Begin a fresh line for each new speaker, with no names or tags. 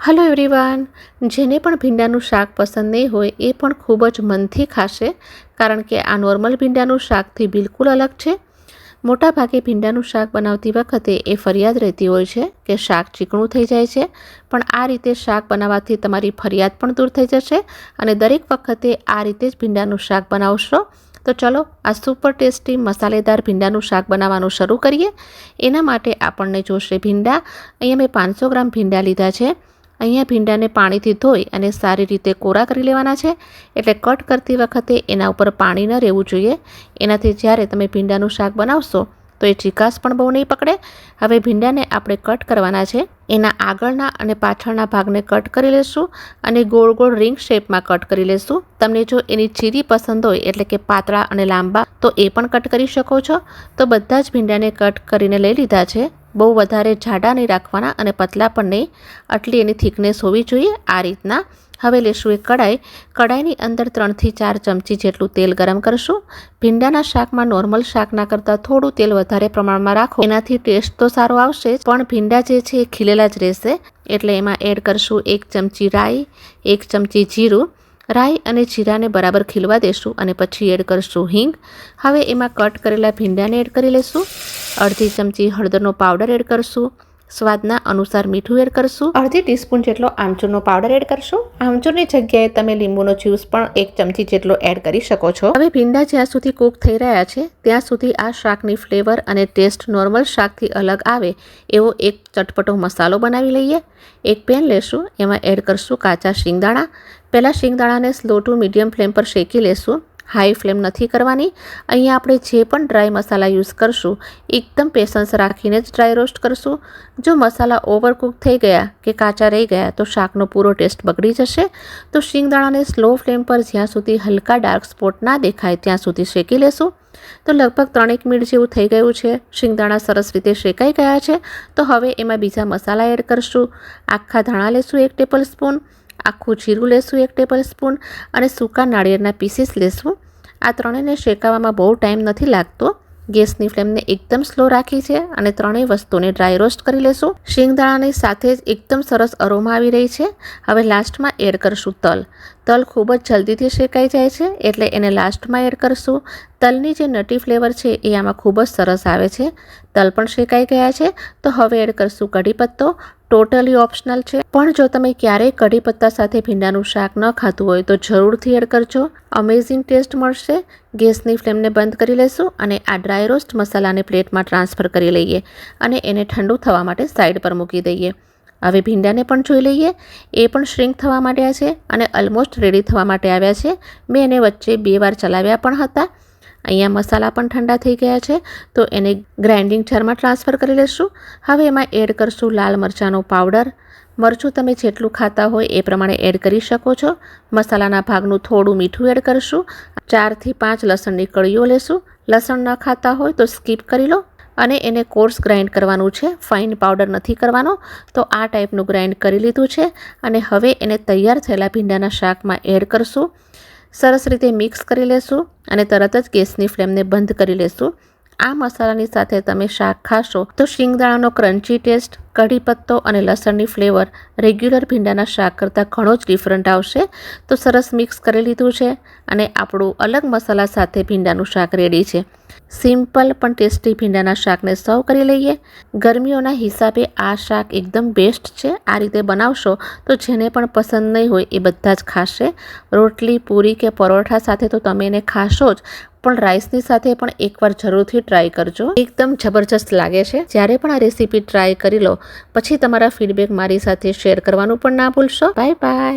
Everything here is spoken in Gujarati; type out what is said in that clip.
હલો એવરીવન, જેને પણ ભીંડાનું શાક પસંદ નહીં હોય એ પણ ખૂબ જ મનથી ખાશે, કારણ કે આ નોર્મલ ભીંડાનું શાકથી બિલકુલ અલગ છે. મોટાભાગે ભીંડાનું શાક બનાવતી વખતે એ ફરિયાદ રહેતી હોય છે કે શાક ચીકણું થઈ જાય છે, પણ આ રીતે શાક બનાવવાથી તમારી ફરિયાદ પણ દૂર થઈ જશે અને દરેક વખતે આ રીતે જ ભીંડાનું શાક બનાવશો. તો ચલો આ સુપર ટેસ્ટી મસાલેદાર ભીંડાનું શાક બનાવવાનું શરૂ કરીએ. એના માટે આપણને જોશે ભીંડા. અહીંયા મેં 500 ગ્રામ ભીંડા લીધા છે. અહીંયા ભીંડાને પાણીથી ધોઈ અને સારી રીતે કોરા કરી લેવાના છે, એટલે કટ કરતી વખતે એના ઉપર પાણી ન રહેવું જોઈએ. એનાથી જ્યારે તમે ભીંડાનું શાક બનાવશો તો એ ચીકાશ પણ બહુ નહીં પકડે. હવે ભીંડાને આપણે કટ કરવાના છે. એના આગળના અને પાછળના ભાગને કટ કરી લેશું અને ગોળ ગોળ રિંગ શેપમાં કટ કરી લેશું. તમને જો એની ચીરી પસંદ હોય, એટલે કે પાતળા અને લાંબા, તો એ પણ કટ કરી શકો છો. તો બધા જ ભીંડાને કટ કરીને લઈ લીધા છે. બહુ વધારે જાડા નહીં રાખવાના અને પતલા પણ નહીં, આટલી એની થિકનેસ હોવી જોઈએ આ રીતના. હવે લેશું એક કડાઈ. કડાઈની અંદર 3 થી 4 ચમચી જેટલું તેલ ગરમ કરશું. ભીંડાના શાકમાં નોર્મલ શાકના કરતાં થોડું તેલ વધારે પ્રમાણમાં રાખો, એનાથી ટેસ્ટ તો સારો આવશે જ, પણ ભીંડા જે છે એ ખીલેલા જ રહેશે. એટલે એમાં એડ કરશું 1 ચમચી રાઈ, 1 ચમચી જીરું. રાઈ અને જીરાને બરાબર ખીલવા દેશું અને પછી એડ કરશું હિંગ. હવે એમાં કટ કરેલા ભીંડાને એડ કરી લેશું. અડધી ચમચી હળદરનો પાવડર એડ કરશું. સ્વાદના અનુસાર મીઠું એડ કરશું. અડધી ટીસ્પૂન જેટલો આમચૂરનો પાવડર એડ કરશું. આમચૂરની જગ્યાએ તમે લીંબુનો જ્યુસ પણ 1 ચમચી જેટલો એડ કરી શકો છો. હવે ભીંડા જ્યાં સુધી કૂક થઈ રહ્યા છે ત્યાં સુધી આ શાકની ફ્લેવર અને ટેસ્ટ નોર્મલ શાકથી અલગ આવે એવો એક ચટપટો મસાલો બનાવી લઈએ. એક પેન લેશું, એમાં એડ કરશું કાચા શિંગદાણા. પહેલાં શિંગદાણાને સ્લો ટુ મીડિયમ ફ્લેમ પર શેકી લેશું. હાઈ ફ્લેમ નથી કરવાની. અહીંયા આપણે જે પણ ડ્રાય મસાલા યુઝ કરશું એકદમ પેશન્સ રાખીને જ ડ્રાય રોસ્ટ કરશું. જો મસાલા ઓવરકુક થઈ ગયા કે કાચા રહી ગયા તો શાકનો પૂરો ટેસ્ટ બગડી જશે. તો શિંગદાણાને સ્લો ફ્લેમ પર જ્યાં સુધી હલકા ડાર્ક સ્પોટ ના દેખાય ત્યાં સુધી શેકી લેશું. તો લગભગ 3 મિનિટ જેવું થઈ ગયું છે. શિંગદાણા સરસ રીતે શેકાઈ ગયા છે. તો હવે એમાં બીજા મસાલા એડ કરશું. આખા ધાણા લેશું 1 ટેબલ સ્પૂન, આખું જીરું લેશું 1 ટેબલ સ્પૂન અને સૂકા નાળિયેરના પીસીસ લેશું. આ ત્રણેયને શેકાવામાં બહુ ટાઈમ નથી લાગતો. ગેસની ફ્લેમને એકદમ સ્લો રાખી છે અને ત્રણેય વસ્તુને ડ્રાય રોસ્ટ કરી લેશું. શિંગદાણાની સાથે જ એકદમ સરસ અરોમા આવી રહી છે. હવે લાસ્ટમાં એડ કરશું તલ. તલ ખૂબ જ જલ્દીથી શેકાઈ જાય છે, એટલે એને લાસ્ટમાં એડ કરશું. તલની જે નટી ફ્લેવર છે એ આમાં ખૂબ જ સરસ આવે છે. તલ પણ શેકાઈ ગયા છે. તો હવે એડ કરશું કઢી પત્તો. ટોટલી ઓપ્શનલ છે, પણ જો તમે ક્યારેય કઢી પત્તા સાથે ભીંડાનું શાક ન ખાતું હોય તો જરૂરથી એડ કરજો. અમેઝિંગ ટેસ્ટ મળશે. ગેસની ફ્લેમને બંધ કરી લેશું અને આ ડ્રાય રોસ્ટ મસાલાને પ્લેટમાં ટ્રાન્સફર કરી લઈએ અને એને ઠંડુ થવા માટે સાઈડ પર મૂકી દઈએ. હવે ભીંડાને પણ જોઈ લઈએ. એ પણ શ્રિંક થવા માંડ્યા છે અને ઓલમોસ્ટ રેડી થવા માટે આવ્યા છે. મેં એને વચ્ચે 2 વાર ચલાવ્યા પણ હતા. અહીંયા મસાલા પણ ઠંડા થઈ ગયા છે, તો એને ગ્રાઇન્ડિંગ જારમાં ટ્રાન્સફર કરી લઈશું. હવે એમાં એડ કરશું લાલ મરચાંનો પાવડર. મરચું તમે જેટલું ખાતા હોય એ પ્રમાણે એડ કરી શકો છો. મસાલાના ભાગનું થોડું મીઠું એડ કરશું. 4 થી 5 લસણની કળીઓ લેશું. લસણ ન ખાતા હોય તો સ્કીપ કરી લો અને એને કોર્સ ગ્રાઇન્ડ કરવાનું છે, ફાઇન પાવડર નથી કરવાનો. તો આ ટાઈપનું ગ્રાઇન્ડ કરી લીધું છે અને હવે એને તૈયાર થયેલા ભીંડાના શાકમાં એડ કરશું. સરસ રીતે મિક્સ કરી લેશું અને તરત જ ગેસની ફ્લેમને બંધ કરી લેશું. આ મસાલાની સાથે તમે શાક ખાશો તો શિંગદાણાનો ક્રન્ચી ટેસ્ટ, કઢી પત્તો અને લસણની ફ્લેવર રેગ્યુલર ભીંડાના શાક કરતાં ઘણો જ ડિફરન્ટ આવશે. તો સરસ મિક્સ કરી લીધું છે અને આપણું અલગ મસાલા સાથે ભીંડાનું શાક રેડી છે. સિમ્પલ પણ ટેસ્ટી ભીંડાના શાકને સર્વ કરી લઈએ. ગરમીઓના હિસાબે આ શાક એકદમ બેસ્ટ છે. આ રીતે બનાવશો તો જેને પણ પસંદ નહીં હોય એ બધા જ ખાશે. રોટલી, પૂરી કે પરોઠા સાથે તો તમે એને ખાશો જ, પણ રાઈસની સાથે પણ એકવાર જરૂરથી ટ્રાય કરજો. એકદમ જબરજસ્ત લાગે છે. જ્યારે પણ આ રેસીપી ટ્રાય કરી લો પછી તમારા ફીડબેક મારી સાથે શેર કરવાનું પણ ના ભૂલશો. Bye bye.